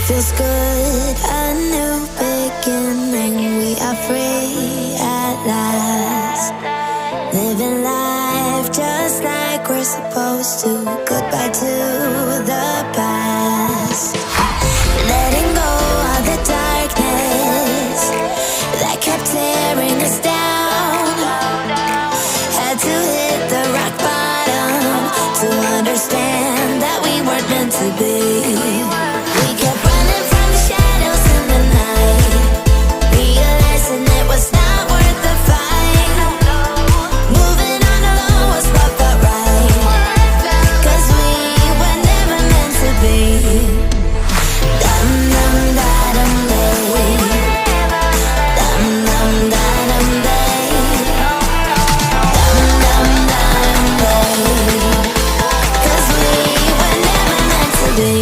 Feels good, a new beginning. We are free at last, living life just like we're supposed to. Goodbye to the past, letting go of the darkness that kept tearing us down. Had to hit the rock bottom to understand that we weren't meant to be. We kept running from the shadows in the night, realizing it was not worth the fight. Moving on alone was what felt right, 'cause we were never meant to be. Dum dum da dum day, dum dum da dum day, dum dum da dum day, 'cause we were never meant to be.